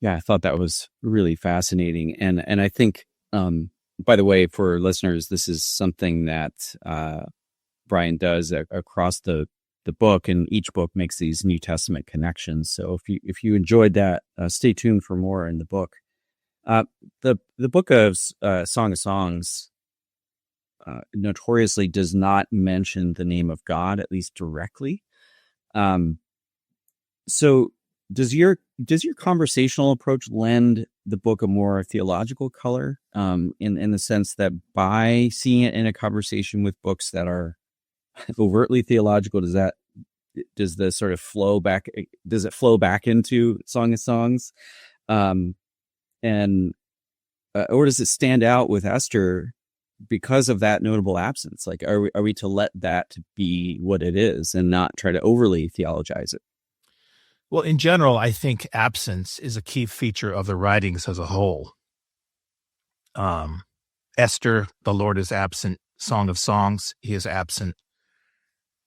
S2: Yeah, I thought that was really fascinating. And I think, by the way, for listeners, this is something that Brian does across the book, and each book makes these New Testament connections. So if you enjoyed that, stay tuned for more in the book. The book of Song of Songs notoriously does not mention the name of God, at least directly. So does your conversational approach lend the book a more theological color, in the sense that by seeing it in a conversation with books that are overtly theological, does it flow back into Song of Songs, or does it stand out with Esther because of that notable absence? Like, are we to let that be what it is and not try to overly theologize it?
S3: Well, in general, I think absence is a key feature of the writings as a whole. Esther, the Lord is absent. Song of Songs, he is absent.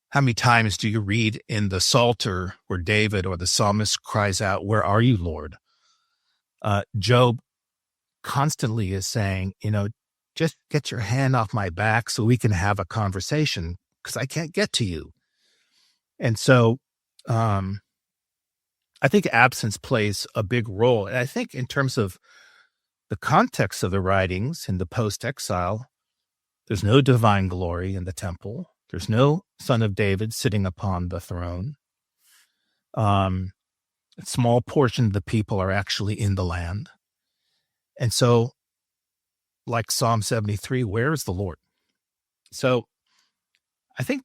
S3: How many times do you read in the Psalter where David or the psalmist cries out, "Where are you, Lord?" Job constantly is saying, just get your hand off my back so we can have a conversation because I can't get to you. And so I think absence plays a big role. And I think in terms of the context of the writings in the post-exile, there's no divine glory in the temple. There's no son of David sitting upon the throne. A small portion of the people are actually in the land. And so, like Psalm 73, where is the Lord? So I think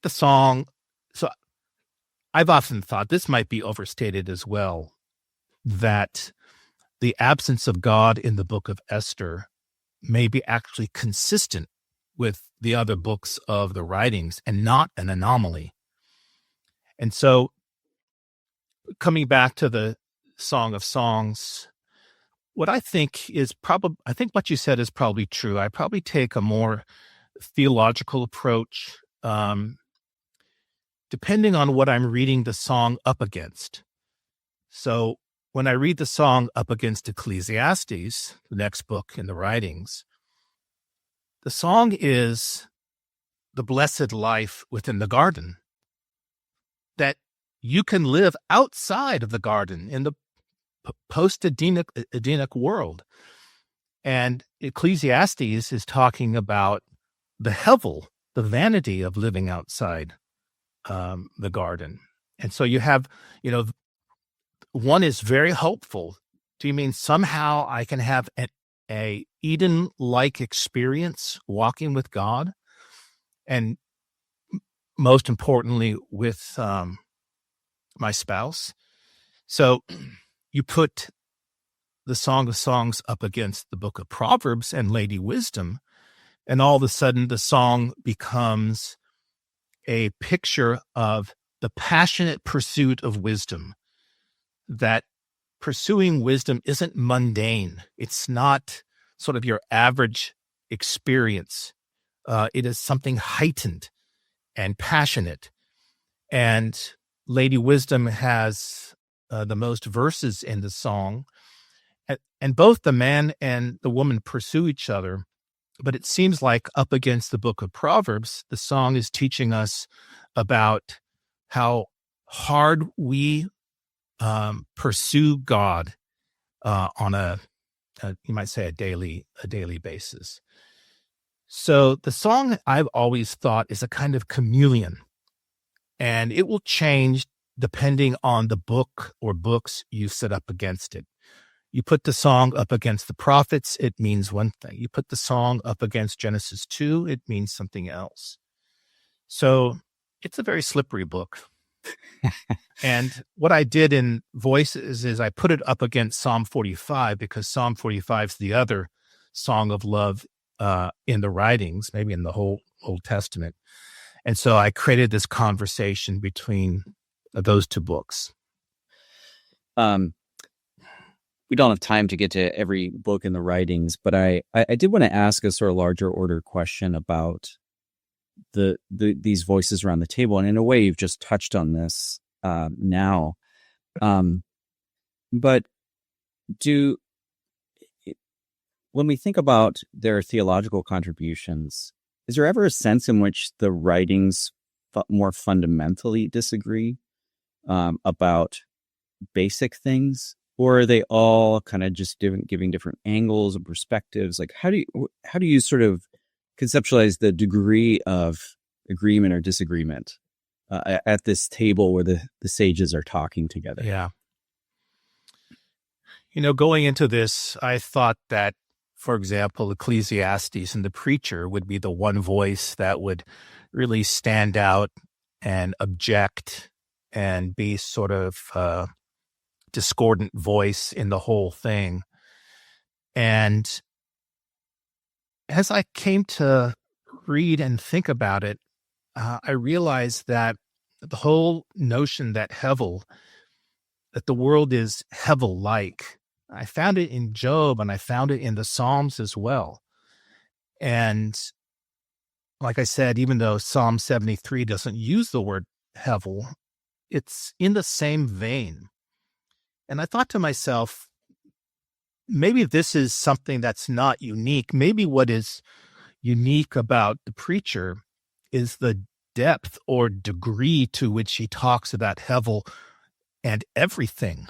S3: I've often thought this might be overstated as well, that the absence of God in the book of Esther may be actually consistent with the other books of the writings and not an anomaly. And so coming back to the Song of Songs, what I think what you said is probably true. I probably take a more theological approach, depending on what I'm reading the song up against. So when I read the song up against Ecclesiastes, the next book in the writings, the song is the blessed life within the garden, that you can live outside of the garden in the post-Edenic world. And Ecclesiastes is talking about the hevel, the vanity of living outside the garden. And so you have, one is very hopeful. Do you mean somehow I can have a Eden-like experience walking with God? And most importantly, with my spouse. So you put the Song of Songs up against the book of Proverbs and Lady Wisdom, and all of a sudden the song becomes a picture of the passionate pursuit of wisdom, that pursuing wisdom isn't mundane. It's not sort of your average experience. It is something heightened and passionate. And Lady Wisdom has the most verses in the song. And both the man and the woman pursue each other. But it seems like up against the book of Proverbs, the song is teaching us about how hard we pursue God on a you might say a daily basis. So the song I've always thought is a kind of chameleon, and it will change depending on the book or books you set up against it. You put the song up against the prophets, it means one thing. You put the song up against Genesis 2, it means something else. So it's a very slippery book. And what I did in Voices is I put it up against Psalm 45, because Psalm 45 is the other song of love in the writings, maybe in the whole Old Testament. And so I created this conversation between those two books.
S2: We don't have time to get to every book in the writings, but I did want to ask a sort of larger order question about these voices around the table. And in a way, you've just touched on this now. But when we think about their theological contributions, is there ever a sense in which the writings more fundamentally disagree about basic things? Or are they all kind of just giving different angles and perspectives? Like, how do you sort of conceptualize the degree of agreement or disagreement at this table where the sages are talking together?
S3: Yeah. Going into this, I thought that, for example, Ecclesiastes and the preacher would be the one voice that would really stand out and object and be sort of discordant voice in the whole thing. And as I came to read and think about it, I realized that the whole notion that the world is Hevel-like, I found it in Job and I found it in the Psalms as well. And like I said, even though Psalm 73 doesn't use the word Hevel, it's in the same vein. And I thought to myself, maybe this is something that's not unique. Maybe what is unique about the preacher is the depth or degree to which he talks about Hevel and everything.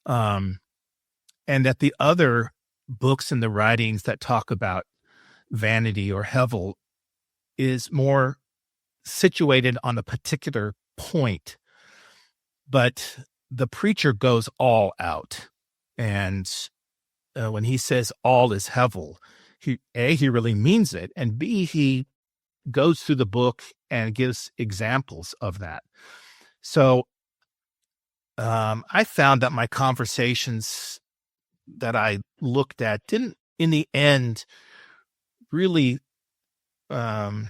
S3: And that the other books in the writings that talk about vanity or Hevel is more situated on a particular point. But the preacher goes all out. And when he says all is Hevel, he really means it. And B, he goes through the book and gives examples of that. So I found that my conversations that I looked at didn't, in the end, really come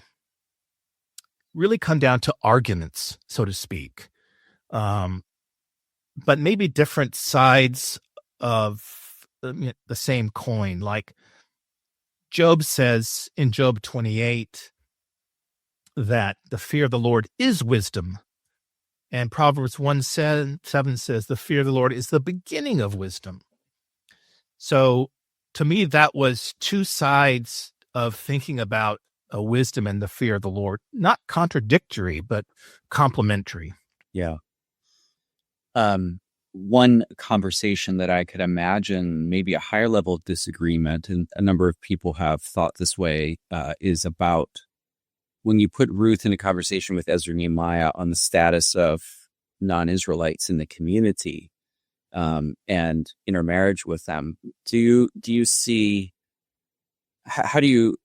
S3: down to arguments, so to speak. But maybe different sides of the same coin. Like Job says in Job 28 that the fear of the Lord is wisdom. And Proverbs 1:7 says the fear of the Lord is the beginning of wisdom. So to me, that was two sides of thinking about wisdom and the fear of the Lord. Not contradictory, but complementary.
S2: Yeah. One conversation that I could imagine maybe a higher level of disagreement, and a number of people have thought this way, is about when you put Ruth in a conversation with Ezra and Nehemiah on the status of non-Israelites in the community and intermarriage with them. Do you see, how do you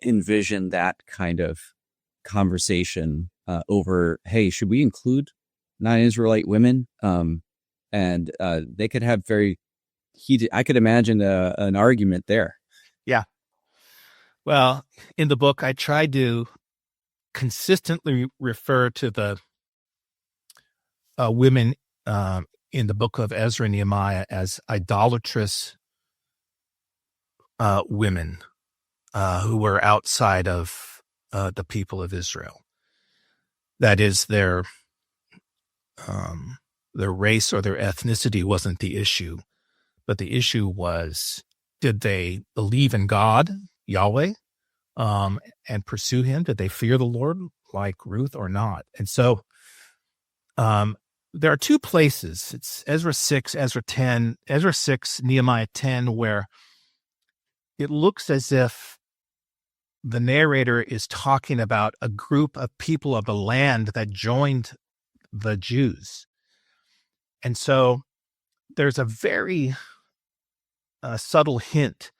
S2: envision that kind of conversation over, hey, should we include non-Israelite women? And they could have very heated, I could imagine an argument there.
S3: Yeah. Well, in the book, I tried to consistently refer to the women in the book of Ezra and Nehemiah as idolatrous women who were outside of the people of Israel. That is, their race or their ethnicity wasn't the issue, but the issue was, did they believe in God, Yahweh, and pursue him? Did they fear the Lord like Ruth or not? And so there are two places. It's Ezra 6, Ezra 10, Ezra 6, Nehemiah 10, where it looks as if the narrator is talking about a group of people of the land that joined the Jews. And so there's a very subtle hint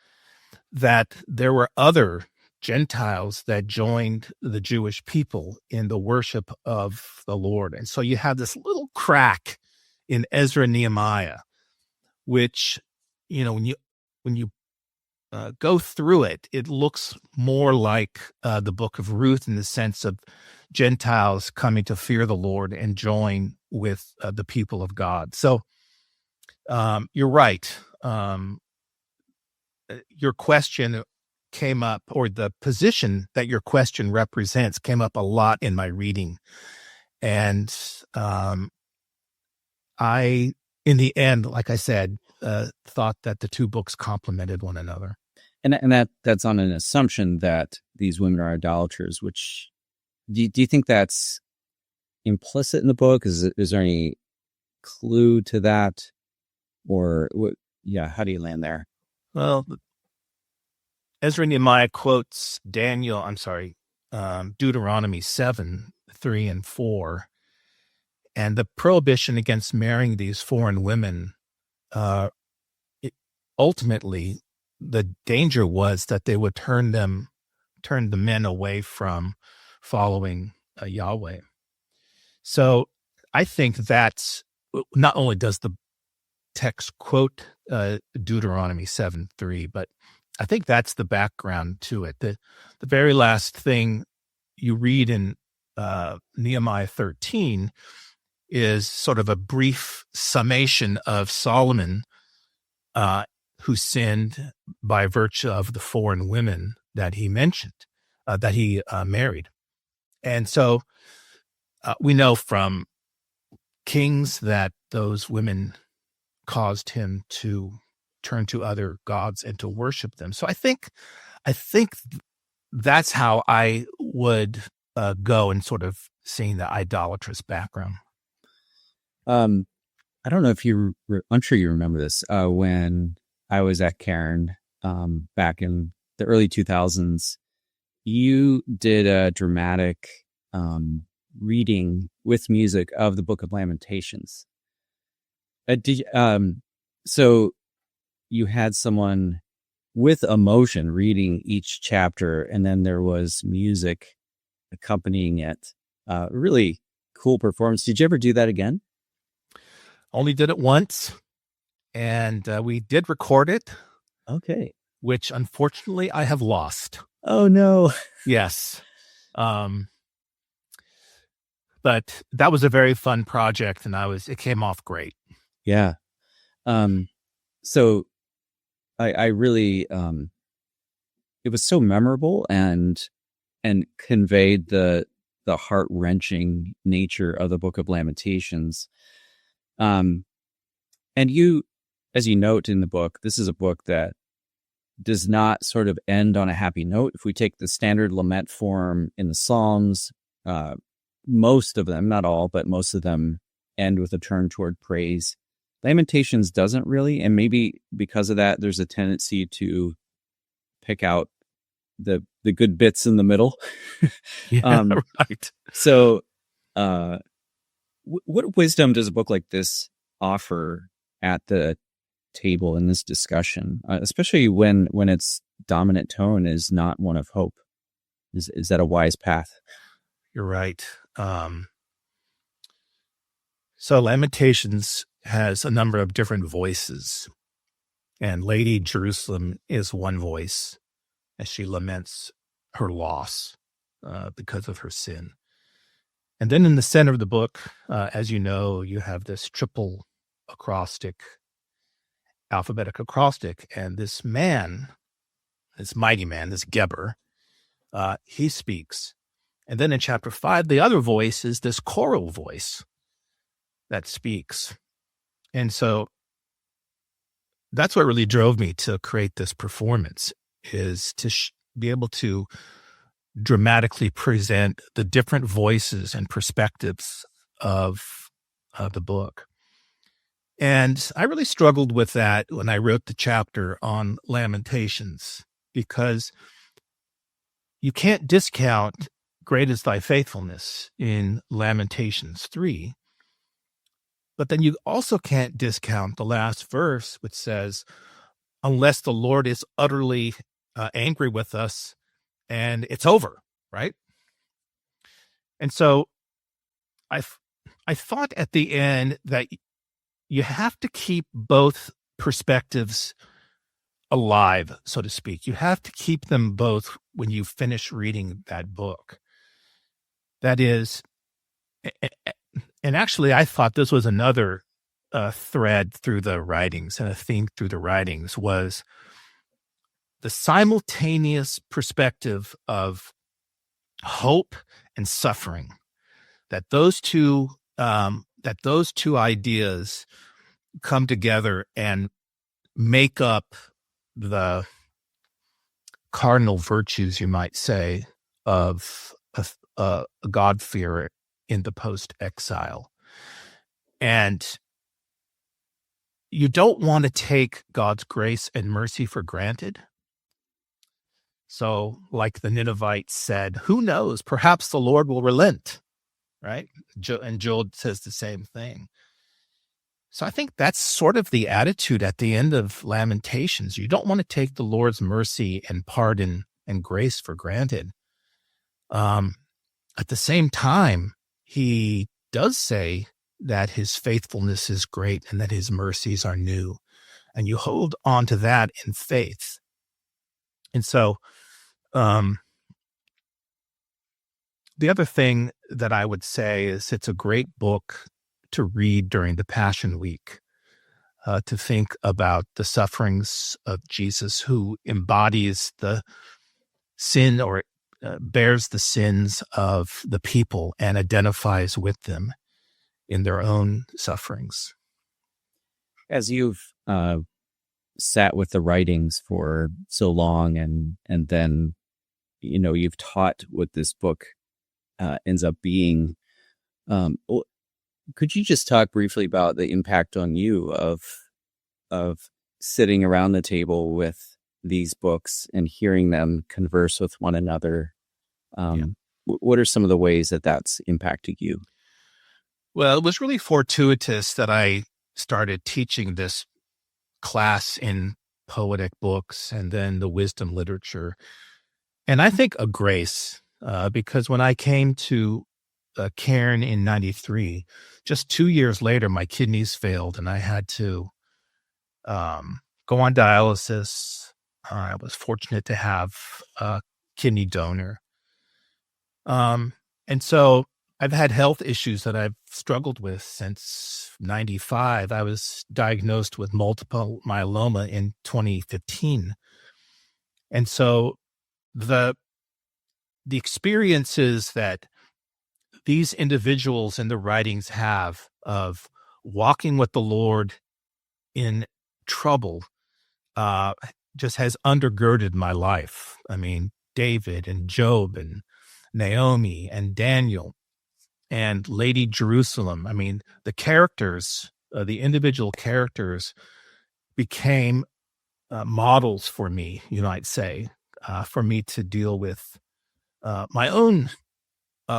S3: that there were other Gentiles that joined the Jewish people in the worship of the Lord. And so you have this little crack in Ezra and Nehemiah, which, when you go through it, it looks more like the book of Ruth in the sense of Gentiles coming to fear the Lord and join with the people of God. So you're right. Your question came up, or the position that your question represents came up a lot in my reading. And I, in the end, like I said, thought that the two books complemented one another.
S2: And that's on an assumption that these women are idolaters, which do you think that's implicit in the book? Is there any clue to that? Or what? Yeah, how do you land there?
S3: Well, Ezra and Nehemiah quotes Deuteronomy 7, 3 and 4. And the prohibition against marrying these foreign women, ultimately, the danger was that they would turn the men away from following Yahweh. So I think that's, not only does the text quote Deuteronomy 7:3, but I think that's the background to it. The very last thing you read in Nehemiah 13 is sort of a brief summation of Solomon, who sinned by virtue of the foreign women that he mentioned, that he married. And so we know from Kings that those women caused him to turn to other gods and to worship them. So I think that's how I would go in sort of seeing the idolatrous background.
S2: I don't know if I'm sure you remember this, when I was at Cairn back in the early 2000s, you did a dramatic reading with music of the Book of Lamentations. So you had someone with emotion reading each chapter, and then there was music accompanying it. Really cool performance. Did you ever do that again?
S3: Only did it once, and we did record it.
S2: Okay.
S3: Which unfortunately I have lost.
S2: Oh no.
S3: Yes. But that was a very fun project, and it came off great.
S2: Yeah. So I really, it was so memorable and conveyed the heart-wrenching nature of the Book of Lamentations. And you, as you note in the book, this is a book that does not sort of end on a happy note. If we take the standard lament form in the Psalms, most of them, not all, but most of them end with a turn toward praise. Lamentations doesn't really, and maybe because of that, there's a tendency to pick out the good bits in the middle.
S3: Yeah, right.
S2: So, what wisdom does a book like this offer at the table in this discussion, especially when its dominant tone is not one of hope? Is that a wise path?
S3: You're right. So Lamentations has a number of different voices, and Lady Jerusalem is one voice as she laments her loss because of her sin. And then in the center of the book, as you know, you have this triple acrostic, alphabetic acrostic, and this man, this mighty man, this Geber, he speaks. And then in chapter 5, the other voice is this choral voice that speaks. And so that's what really drove me to create this performance, is to be able to dramatically present the different voices and perspectives of the book. And I really struggled with that when I wrote the chapter on Lamentations, because you can't discount great is thy faithfulness in Lamentations 3. But then you also can't discount the last verse, which says, unless the Lord is utterly angry with us and it's over, right? And so I thought at the end that you have to keep both perspectives alive, so to speak. You have to keep them both when you finish reading that book. That is, and actually I thought this was another thread through the writings, and a theme through the writings was the simultaneous perspective of hope and suffering. That those two ideas come together and make up the cardinal virtues, you might say, of a God-fearer in the post-exile. And you don't want to take God's grace and mercy for granted. So, like the Ninevites said, who knows, perhaps the Lord will relent, right? And Joel says the same thing. So I think that's sort of the attitude at the end of Lamentations. You don't want to take the Lord's mercy and pardon and grace for granted. At the same time, he does say that his faithfulness is great and that his mercies are new. And you hold on to that in faith. And so the other thing that I would say is it's a great book to read during the Passion Week, to think about the sufferings of Jesus, who embodies the sin or bears the sins of the people and identifies with them in their own sufferings.
S2: As you've sat with the writings for so long, and then, you know, you've taught what this book ends up being, could you just talk briefly about the impact on you of sitting around the table with these books and hearing them converse with one another? What are some of the ways that that's impacted you?
S3: Well, it was really fortuitous that I started teaching this class in poetic books and then the wisdom literature. And I think a grace, because when I came to Cairn in 93, just 2 years later, my kidneys failed and I had to go on dialysis. I was fortunate to have a kidney donor. And so I've had health issues that I've struggled with since 95. I was diagnosed with multiple myeloma in 2015. And so the experiences that these individuals in the writings have of walking with the Lord in trouble just has undergirded my life. I mean, David and Job and Naomi and Daniel and Lady Jerusalem. I mean, the characters, the individual characters became models for me, you might say, for me to deal with my own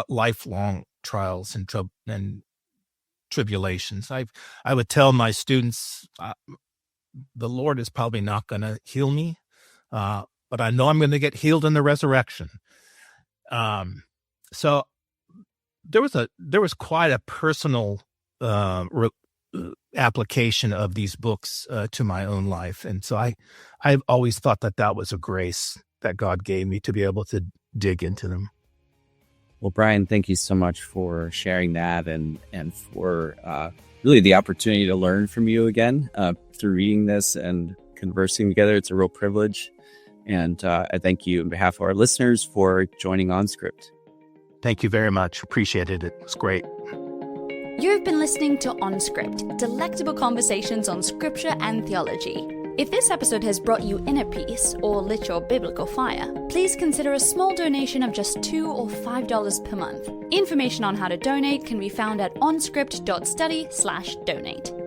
S3: lifelong trials and tribulations. I would tell my students, the Lord is probably not going to heal me, but I know I'm going to get healed in the resurrection. So there was quite a personal application of these books to my own life, and so I've always thought that was a grace that God gave me to be able to dig into them.
S2: Well, Brian, thank you so much for sharing that and for really the opportunity to learn from you again through reading this and conversing together. It's a real privilege. And I thank you on behalf of our listeners for joining OnScript.
S3: Thank you very much. Appreciated it. It was great.
S1: You've been listening to OnScript, delectable conversations on scripture and theology. If this episode has brought you inner peace or lit your biblical fire, please consider a small donation of just $2 or $5 per month. Information on how to donate can be found at onscript.study/donate.